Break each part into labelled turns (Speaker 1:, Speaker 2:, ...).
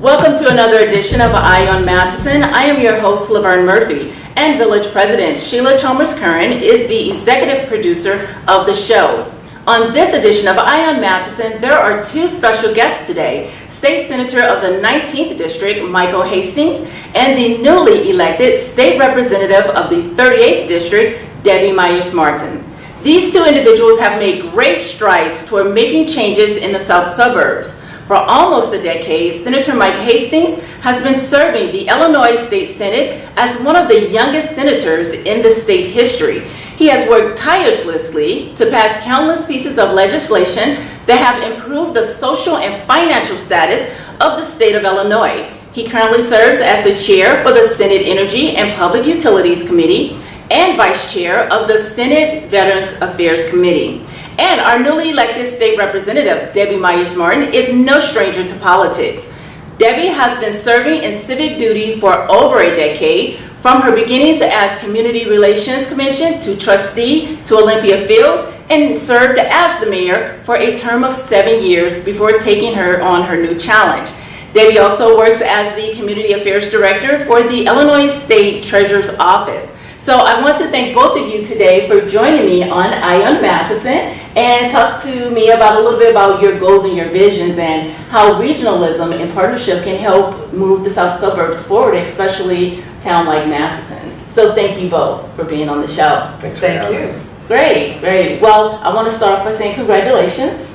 Speaker 1: Welcome to another edition of Eye on Mateson. I am your host, Laverne Murphy, and Village President Sheila Chalmers-Curran is the executive producer of the show. On this edition of Eye on Mateson, there are two special guests today, State Senator of the 19th District, Michael Hastings, and the newly elected State Representative of the 38th District, Debbie Myers-Martin. These two individuals have made great strides toward making changes in the South suburbs. For almost a decade, Senator Mike Hastings has been serving the Illinois State Senate as one of the youngest senators in the state history. He has worked tirelessly to pass countless pieces of legislation that have improved the social and financial status of the state of Illinois. He currently serves as the chair for the Senate Energy and Public Utilities Committee and vice chair of the Senate Veterans Affairs Committee. And our newly elected state representative, Debbie Myers-Martin, is no stranger to politics. Debbie has been serving in civic duty for over a decade, from her beginnings as Community Relations Commission to trustee to Olympia Fields, and served as the mayor for a term of 7 years before taking her on her new challenge. Debbie also works as the Community Affairs Director for the Illinois State Treasurer's Office. So I want to thank both of you today for joining me on Eye on Mateson and talk to me about a little bit about your goals and your visions and how regionalism and partnership can help move the South suburbs forward, especially a town like Mateson. So thank you both for being on the show.
Speaker 2: Thanks for having me.
Speaker 1: Great, great. Well, I want to start off by saying congratulations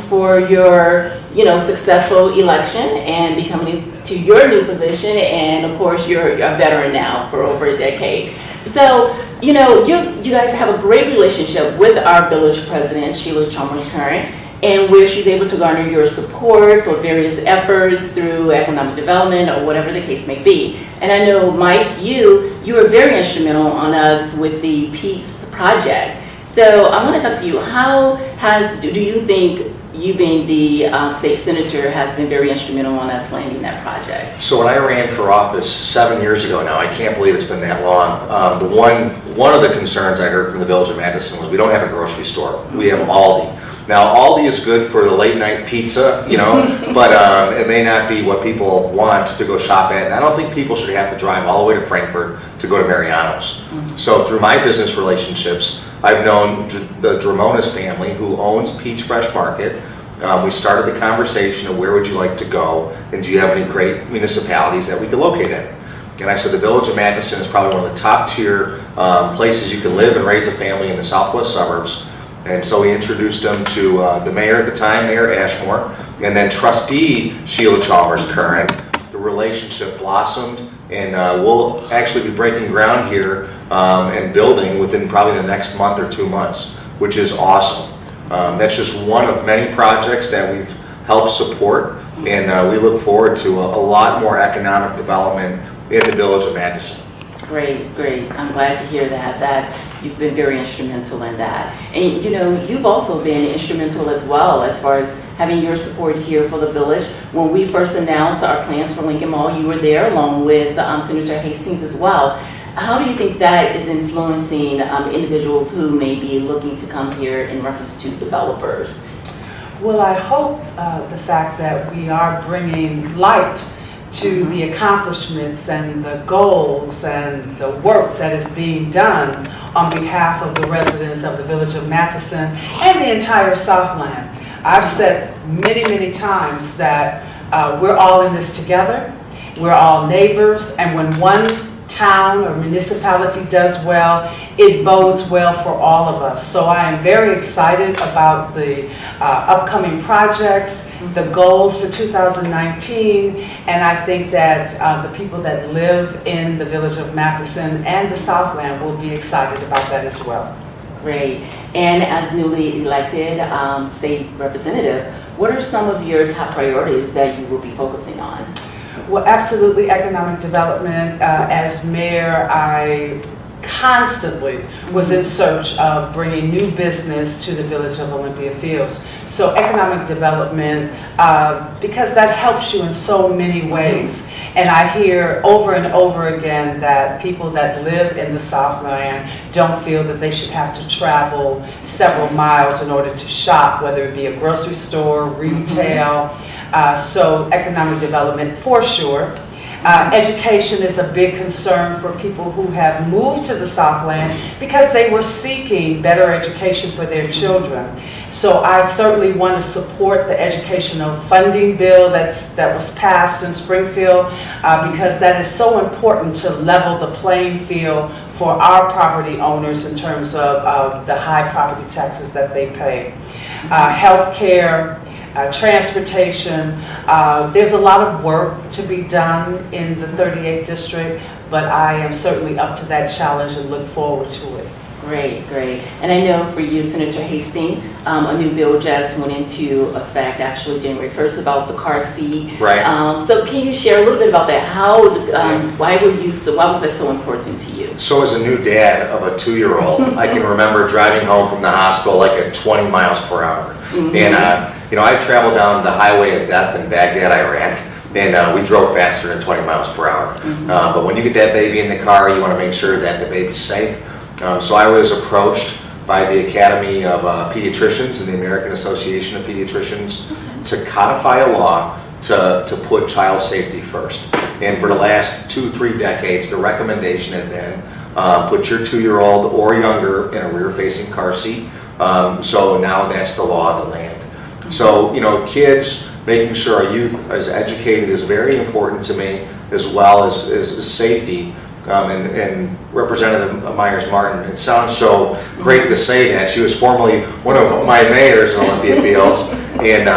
Speaker 1: for your successful election and becoming to your new position, and of course you're a veteran now for over a decade. So you guys have a great relationship with our village president, Sheila Chalmers-Curran, and where she's able to garner your support for various efforts through economic development or whatever the case may be. And I know, Mike, you were very instrumental on us with the Peace Project. So I want to talk to you. Do you think you being the state senator has been very instrumental on us landing that project?
Speaker 2: So when I ran for office 7 years ago now, I can't believe it's been that long. One of the concerns I heard from the village of Mateson was we don't have a grocery store. We have Aldi. Now Aldi is good for the late night pizza, but it may not be what people want to go shop at. And I don't think people should have to drive all the way to Frankfurt to go to Mariano's. Mm-hmm. So through my business relationships, I've known the Dramonis family, who owns Peach Fresh Market. We started the conversation of where would you like to go, and do you have any great municipalities that we could locate in? And I said the village of Mateson is probably one of the top tier places you can live and raise a family in the southwest suburbs. And so we introduced them to the mayor at the time, Mayor Ashmore, and then trustee Sheila Chalmers-Curran. The relationship blossomed, and we'll actually be breaking ground here and building within probably the next month or 2 months, which is awesome. That's just one of many projects that we've helped support, and we look forward to a lot more economic development in the village of Mateson.
Speaker 1: Great. I'm glad to hear that you've been very instrumental in that. And you've also been instrumental as well as far as having your support here for the village. When we first announced our plans for Lincoln Mall, you were there along with Senator Hastings as well. How do you think that is influencing individuals who may be looking to come here in reference to developers?
Speaker 3: Well, I hope the fact that we are bringing light to the accomplishments and the goals and the work that is being done on behalf of the residents of the village of Mateson and the entire Southland. I've said many times that we're all in this together. We're all neighbors, and when one town or municipality does well, it bodes well for all of us. So I am very excited about the upcoming projects, the goals for 2019, and I think that the people that live in the village of Mateson and the Southland will be excited about that as well.
Speaker 1: Great. And as newly elected state representative, what are some of your top priorities that you will be focusing on?
Speaker 3: Well, absolutely economic development. As mayor, I constantly was in search of bringing new business to the village of Olympia Fields. So economic development, because that helps you in so many ways. And I hear over and over again that people that live in the Southland don't feel that they should have to travel several miles in order to shop, whether it be a grocery store, retail. So economic development for sure. Education is a big concern for people who have moved to the Southland because they were seeking better education for their children. So I certainly want to support the educational funding bill that was passed in Springfield because that is so important to level the playing field for our property owners in terms of the high property taxes that they pay. Healthcare, transportation. There's a lot of work to be done in the 38th district, but I am certainly up to that challenge and look forward to it.
Speaker 1: Great, great. And I know for you, Senator Hastings, a new bill just went into effect actually January 1st about the car seat.
Speaker 2: Right.
Speaker 1: So can you share a little bit about that? How, why was that so important to you?
Speaker 2: So as a new dad of a 2-year-old, I can remember driving home from the hospital like at 20 miles per hour. And I traveled down the highway of death in Baghdad, Iraq, and we drove faster than 20 miles per hour. But when you get that baby in the car, you want to make sure that the baby's safe. So I was approached by the Academy of Pediatricians and the American Association of Pediatricians to codify a law to put child safety first. And for the last 2-3 decades, the recommendation had been put your 2-year-old or younger in a rear-facing car seat. So now that's the law of the land. So, kids, making sure our youth is educated is very important to me, as well as safety. And Representative Myers-Martin, it sounds so great to say that. She was formerly one of my mayors in Olympia Fields. And,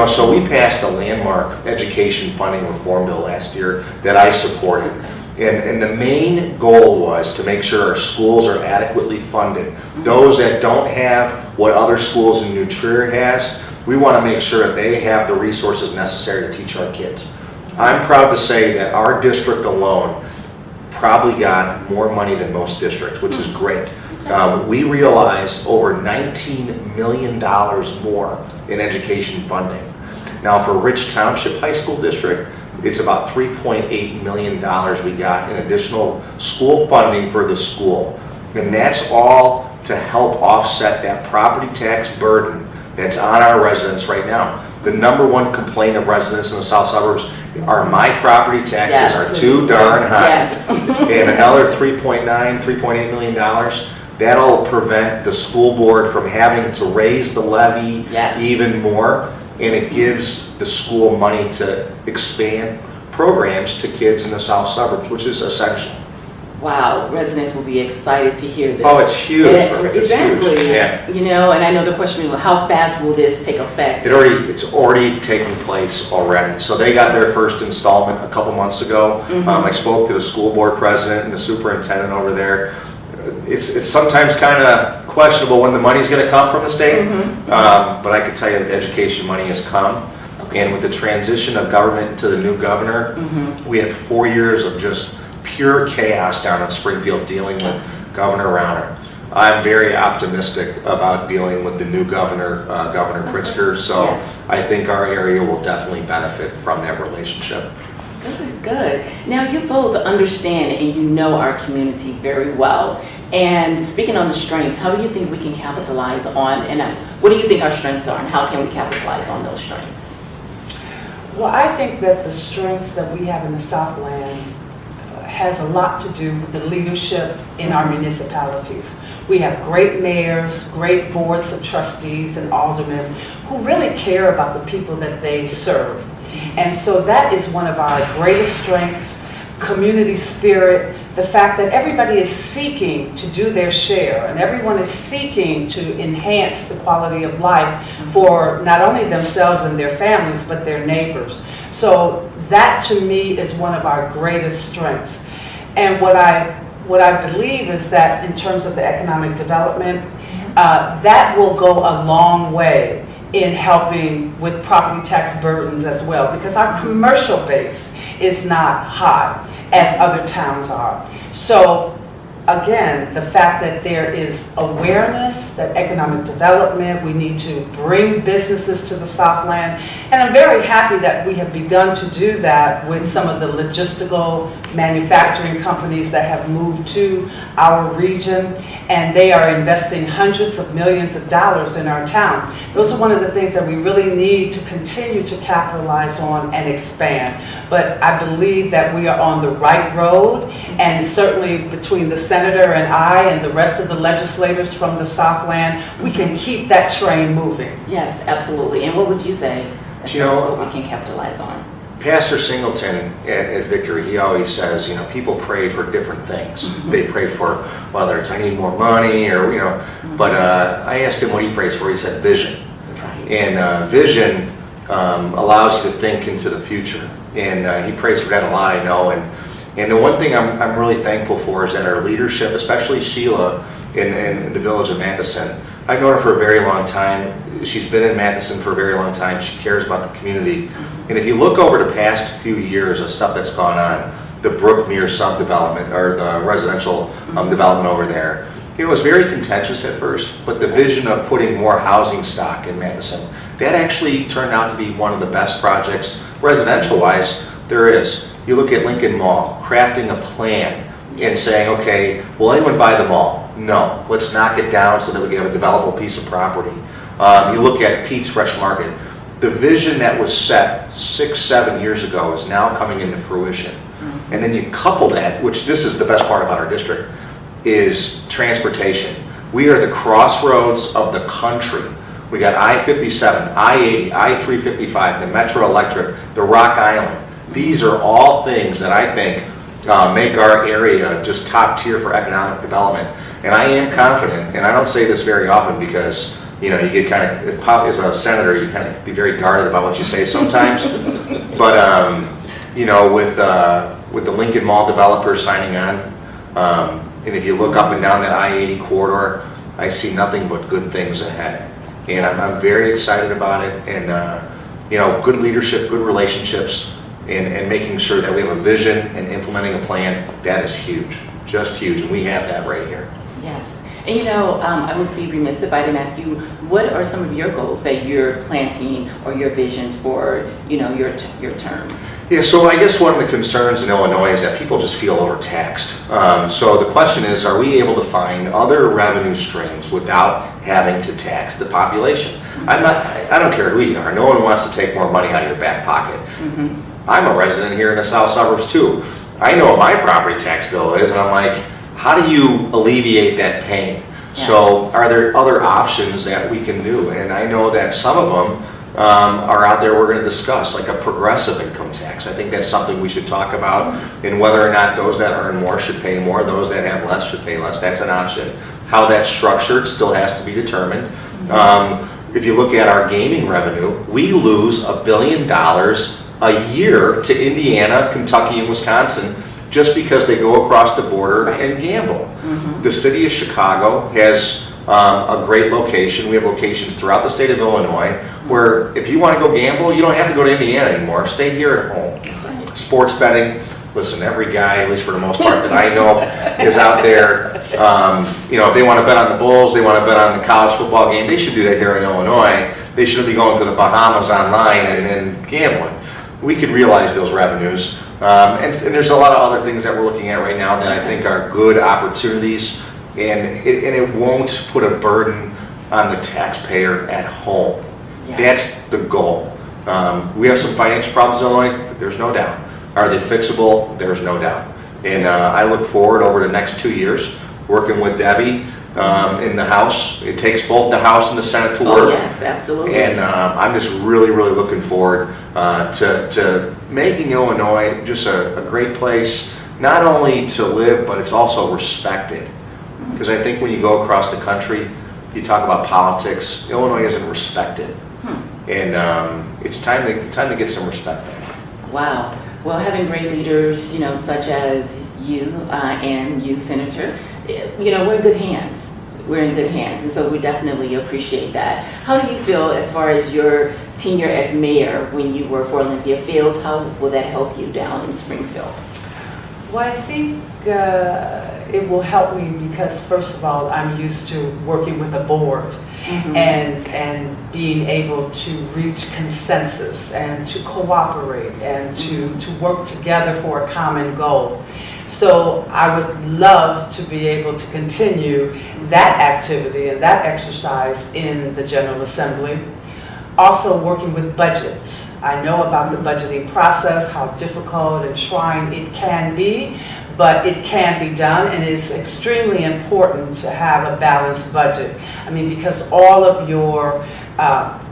Speaker 2: so we passed a landmark education funding reform bill last year that I supported. And the main goal was to make sure our schools are adequately funded. Those that don't have what other schools in New Trier has, we want to make sure that they have the resources necessary to teach our kids. I'm proud to say that our district alone probably got more money than most districts, which is great. We realized over $19 million more in education funding. Now for Rich Township High School District, it's about $3.8 million we got in additional school funding for the school. And that's all to help offset that property tax burden that's on our residents right now. The number one complaint of residents in the south suburbs are my property taxes are too darn high.
Speaker 1: Yes.
Speaker 2: And another $3.8 million, that'll prevent the school board from having to raise the levy even more. And it gives the school money to expand programs to kids in the south suburbs, which is essential.
Speaker 1: Wow, residents will be excited to hear this.
Speaker 2: Oh, it's huge. It's
Speaker 1: exactly.
Speaker 2: huge. Yeah.
Speaker 1: And I know the question is, how fast will this take effect?
Speaker 2: It's already taking place already. So they got their first installment a couple months ago. I spoke to the school board president and the superintendent over there. It's sometimes kind of questionable when the money's going to come from the state, but I can tell you that education money has come. And with the transition of government to the new governor, we had 4 years of just pure chaos down in Springfield dealing with Governor Rauner. I'm very optimistic about dealing with the new governor, Governor Pritzker, so I think our area will definitely benefit from that relationship.
Speaker 1: Good. Now you both understand and you know our community very well. And speaking on the strengths, how do you think we can capitalize on, and what do you think our strengths are, and how can we capitalize on those strengths?
Speaker 3: Well, I think that the strengths that we have in the Southland has a lot to do with the leadership in our municipalities. We have great mayors, great boards of trustees and aldermen who really care about the people that they serve. And so that is one of our greatest strengths, community spirit, the fact that everybody is seeking to do their share and everyone is seeking to enhance the quality of life for not only themselves and their families, but their neighbors. So that to me is one of our greatest strengths. And what I believe is that in terms of the economic development, that will go a long way in helping with property tax burdens as well, because our commercial base is not high as other towns are. So again, the fact that there is awareness that economic development, we need to bring businesses to the Southland, and I'm very happy that we have begun to do that with some of the logistical manufacturing companies that have moved to our region, and they are investing hundreds of millions of dollars in our town. Those are one of the things that we really need to continue to capitalize on and expand. But I believe that we are on the right road, and certainly between the senator and I and the rest of the legislators from the Southland, we can keep that train moving.
Speaker 1: Yes, absolutely. And what would you say as far as what we can capitalize on?
Speaker 2: Pastor Singleton at Victory, he always says, people pray for different things. They pray for, whether it's I need more money or, but I asked him what he prays for. He said vision.
Speaker 1: Right.
Speaker 2: And vision allows you to think into the future. And he prays for that a lot, I know. And the one thing I'm really thankful for is that our leadership, especially Sheila in the village of Mateson, I've known her for a very long time. She's been in Mateson for a very long time. She cares about the community. And if you look over the past few years of stuff that's gone on, the Brookmere subdevelopment or the residential development over there, it was very contentious at first, but the vision of putting more housing stock in Mateson, that actually turned out to be one of the best projects, residential-wise, there is. You look at Lincoln Mall, crafting a plan and saying, okay, will anyone buy the mall? No. Let's knock it down so that we can have a developable piece of property. You look at Pete's Fresh Market. The vision that was set 6-7 years ago is now coming into fruition. And then you couple that, which this is the best part about our district, is transportation. We are the crossroads of the country. We got I-57, I-80, I-355, the Metro Electric, the Rock Island. These are all things that I think make our area just top tier for economic development. And I am confident, and I don't say this very often because you get kind of, as a senator, you kind of be very guarded about what you say sometimes. But with the Lincoln Mall developers signing on, and if you look up and down that I-80 corridor, I see nothing but good things ahead. And I'm very excited about it. And good leadership, good relationships, and making sure that we have a vision and implementing a plan, that is huge, just huge. And we have that right here.
Speaker 1: Yes. And I would be remiss if I didn't ask you, what are some of your goals that you're planting or your visions for, your term?
Speaker 2: Yeah, so I guess one of the concerns in Illinois is that people just feel overtaxed. So the question is, are we able to find other revenue streams without having to tax the population? I don't care who you are. No one wants to take more money out of your back pocket. I'm a resident here in the south suburbs too. I know what my property tax bill is, and I'm like, how do you alleviate that pain? Yes. So are there other options that we can do? And I know that some of them are out there we're going to discuss, like a progressive income tax. I think that's something we should talk about, and whether or not those that earn more should pay more, those that have less should pay less. That's an option. How that's structured still has to be determined. If you look at our gaming revenue, we lose $1 billion a year to Indiana, Kentucky, and Wisconsin just because they go across the border and gamble. The city of Chicago has a great location. We have locations throughout the state of Illinois where if you want to go gamble, you don't have to go to Indiana anymore. Stay here at home.
Speaker 1: That's right.
Speaker 2: Sports betting. Listen, every guy, at least for the most part that I know, is out there. If they want to bet on the Bulls, they want to bet on the college football game, they should do that here in Illinois. They shouldn't be going to the Bahamas online and gambling. We could realize those revenues. And there's a lot of other things that we're looking at right now that I think are good opportunities, and it won't put a burden on the taxpayer at home. Yes. That's the goal. We have some financial problems in Illinois, there's no doubt. Are they fixable? There's no doubt. And I look forward over the next 2 years working with Debbie in the House. It takes both the House and the Senate to work.
Speaker 1: Oh, yes, absolutely.
Speaker 2: And I'm just really, really looking forward to making Illinois just a great place not only to live, but it's also respected. Because I think when you go across the country, you talk about politics, Illinois isn't respected. And it's time to get some respect back.
Speaker 1: Wow. Well, having great leaders, such as you and you, Senator, we're in good hands. We're in good hands, and so we definitely appreciate that. How do you feel as far as your tenure as mayor when you were for Olympia Fields? How will that help you down in Springfield?
Speaker 3: Well, I think it will help me because, first of all, I'm used to working with a board and being able to reach consensus and to cooperate and to work together for a common goal. So I would love to be able to continue that activity and that exercise in the General Assembly. Also working with budgets. I know about the budgeting process, how difficult and trying it can be, but it can be done, and it's extremely important to have a balanced budget. I mean, because all of your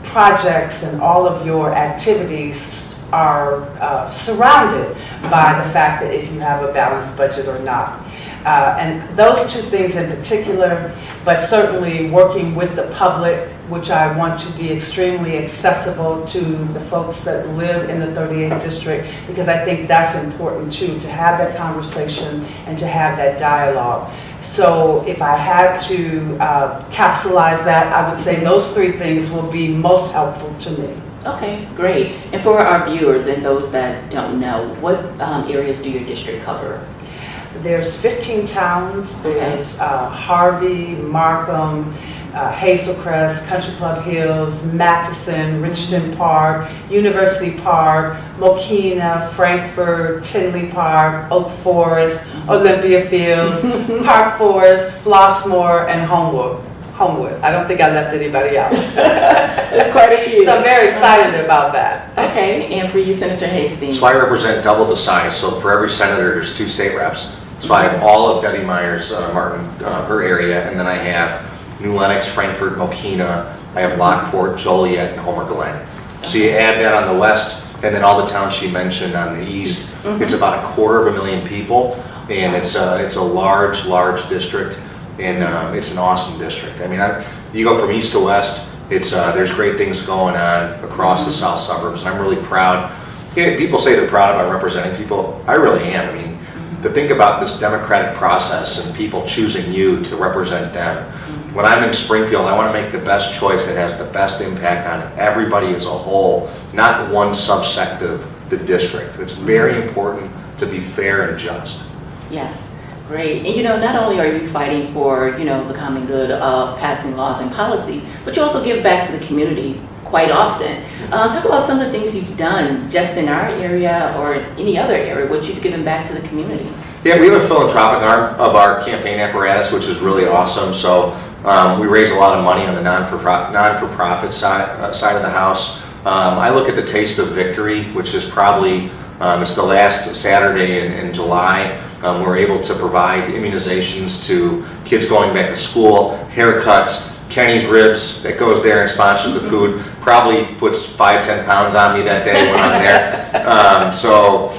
Speaker 3: projects and all of your activities are surrounded by the fact that if you have a balanced budget or not. And those two things in particular, but certainly working with the public, which I want to be extremely accessible to the folks that live in the 38th district, because I think that's important too, to have that conversation and to have that dialogue. So if I had to capsulize that, I would say those three things will be most helpful to me.
Speaker 1: Okay, great. And for our viewers and those that don't know, what areas do your district cover?
Speaker 3: There's 15 towns. There's Harvey, Markham, Hazelcrest, Country Club Hills, Mateson, Richmond Park, University Park, Mokina, Frankfurt, Tinley Park, Oak Forest, Olympia Fields, Park Forest, Flossmoor, and Homewood. I don't think I left anybody out.
Speaker 1: There's quite a few.
Speaker 3: So I'm very excited about that.
Speaker 1: Okay, and for you, Senator Hastings?
Speaker 2: So I represent double the size, so for every senator, there's 2 state reps. So I have all of Debbie Myers, Martin, her area, and then I have New Lenox, Frankfurt, Mokina, I have Lockport, Joliet, and Homer Glen. So you add that on the west, and then all the towns she mentioned on the east, it's about 250,000 people, and it's a large district, and it's an awesome district. I mean, you go from east to west, there's great things going on across the south suburbs, and I'm really proud. People say they're proud about representing people. I really am. I mean, to think about this democratic process and people choosing you to represent them. When I'm in Springfield, I want to make the best choice that has the best impact on everybody as a whole, not one subsect of the district. It's very important to be fair and just.
Speaker 1: Yes. Great. And not only are you fighting for, the common good of passing laws and policies, but you also give back to the community quite often. Talk about some of the things you've done just in our area or any other area, what you've given back to the community.
Speaker 2: Yeah, we have a philanthropic arm of our campaign apparatus, which is really awesome. So we raise a lot of money on the non-for-profit side of the house. I look at the Taste of Victory, which is probably, it's the last Saturday in July. We're able to provide immunizations to kids going back to school, haircuts. Kenny's Ribs that goes there and sponsors the food probably puts 5-10 pounds on me that day when I'm there. So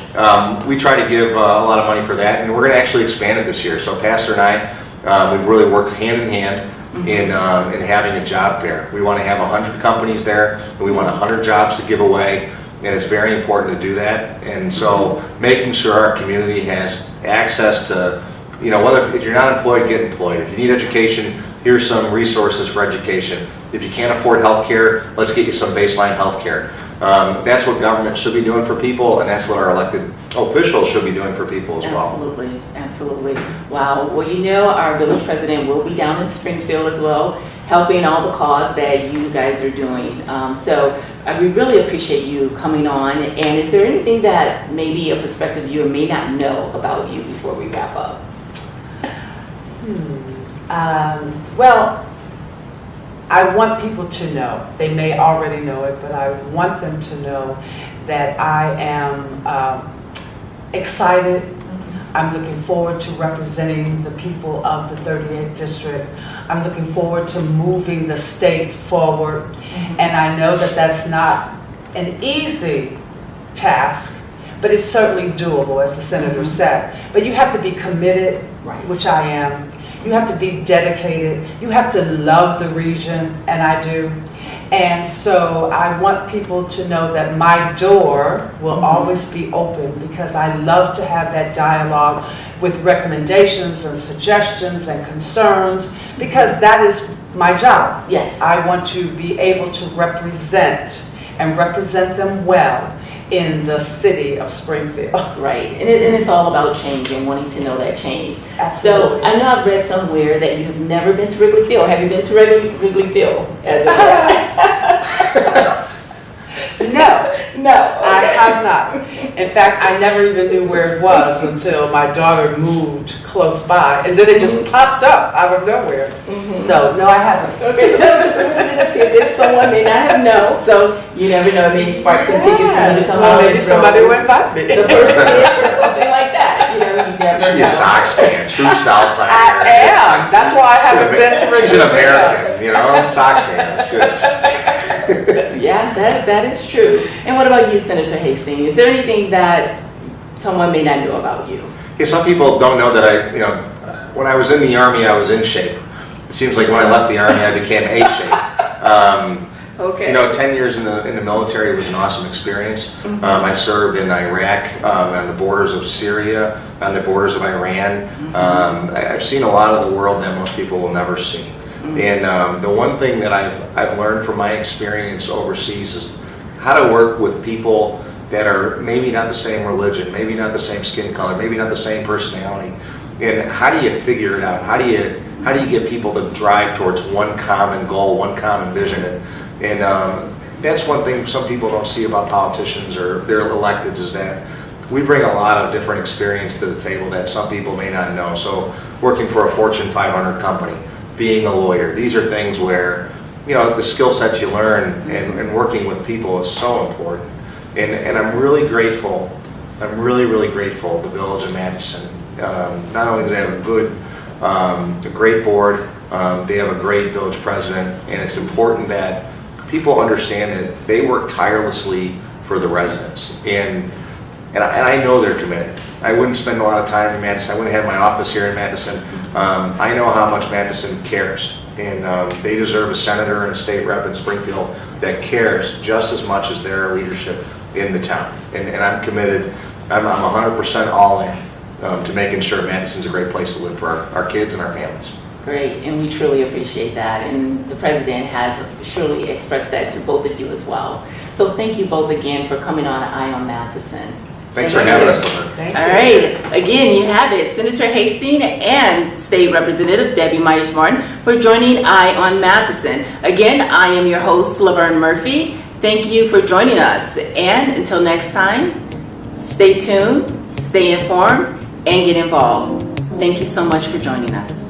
Speaker 2: we try to give a lot of money for that, and we're going to actually expand it this year. So Pastor and I, we've really worked hand in hand in having a job fair. We want to have 100 companies there, and we want 100 jobs to give away. And it's very important to do that. And so making sure our community has access to, if you're not employed, get employed. If you need education, here's some resources for education. If you can't afford health care, let's get you some baseline health care. That's what government should be doing for people, and that's what our elected officials should be doing for people as well.
Speaker 1: Absolutely. Wow. Well, our village president will be down in Springfield as well, helping all the cause that you guys are doing. So we really appreciate you coming on. And is there anything that maybe a prospective viewer may not know about you before we wrap up?
Speaker 3: Well, I want people to know. They may already know it, but I want them to know that I am excited. I'm looking forward to representing the people of the 38th District. I'm looking forward to moving the state forward. And I know that that's not an easy task, but it's certainly doable, as the senator said. But you have to be committed,
Speaker 1: Right.
Speaker 3: which I am. You have to be dedicated. You have to love the region, and I do. And so I want people to know that my door will always be open, because I love to have that dialogue with recommendations and suggestions and concerns, because that is my job.
Speaker 1: Yes.
Speaker 3: I want to be able to represent and represent them well in the city of Springfield.
Speaker 1: Right, and it's all about change and wanting to know that change.
Speaker 3: Absolutely.
Speaker 1: So I know I've read somewhere that you have never been to Wrigley Field. Have you been to Wrigley Field as of yet?
Speaker 3: No,
Speaker 1: No.
Speaker 3: I
Speaker 1: okay.
Speaker 3: have not. In fact, I never even knew where it was until my daughter moved close by, and then it just popped up out of nowhere. So, no, I haven't.
Speaker 1: Okay, so that was just a little bit of tidbit. Someone may not have known, so you never know. It may spark some tickets for you to come
Speaker 3: Well,
Speaker 1: out.
Speaker 3: maybe
Speaker 1: and
Speaker 3: somebody
Speaker 1: throw
Speaker 3: will invite me.
Speaker 1: the first pitch or something like that. You know, you never
Speaker 2: She's
Speaker 1: know.
Speaker 2: a Sox fan, true Southside.
Speaker 3: I am. That's why I haven't been to
Speaker 2: She's an
Speaker 3: Richmond.
Speaker 2: American, you know, Sox fan, that's good.
Speaker 1: Yeah, that is true. And what about you, Senator Hastings? Is there anything that someone may not know about you?
Speaker 2: Yeah, some people don't know that when I was in the Army, I was in shape. It seems like when I left the Army, I became A shape.
Speaker 1: Okay.
Speaker 2: 10 years in the military was an awesome experience. I've served in Iraq, on the borders of Syria, on the borders of Iran. I've seen a lot of the world that most people will never see. And the one thing that I've learned from my experience overseas is how to work with people that are maybe not the same religion, maybe not the same skin color, maybe not the same personality. And how do you figure it out? How do you get people to drive towards one common goal, one common vision? And that's one thing some people don't see about politicians or their electeds, is that we bring a lot of different experience to the table that some people may not know. So working for a Fortune 500 company, being a lawyer, these are things where, the skill sets you learn and working with people is so important. And I'm really grateful. I'm really, really grateful to the Village of Mateson. Not only do they have a great board, they have a great village president, and it's important that people understand that they work tirelessly for the residents. And I know they're committed. I wouldn't spend a lot of time in Mateson. I wouldn't have my office here in Mateson. I know how much Mateson cares, and they deserve a senator and a state rep in Springfield that cares just as much as their leadership in the town. And I'm committed. I'm 100% all in to making sure Madison's a great place to live for our kids and our families.
Speaker 1: Great, and we truly appreciate that. And the president has surely expressed that to both of you as well. So thank you both again for coming on Eye on Mateson.
Speaker 2: Thanks for having us, Laverne.
Speaker 3: Thank
Speaker 1: All
Speaker 3: you.
Speaker 1: right, again, you have it, Senator Hastings and State Representative Debbie Myers-Martin for joining Eye on Mateson. Again, I am your host, Laverne Murphy. Thank you for joining us. And until next time, stay tuned, stay informed, and get involved. Thank you so much for joining us.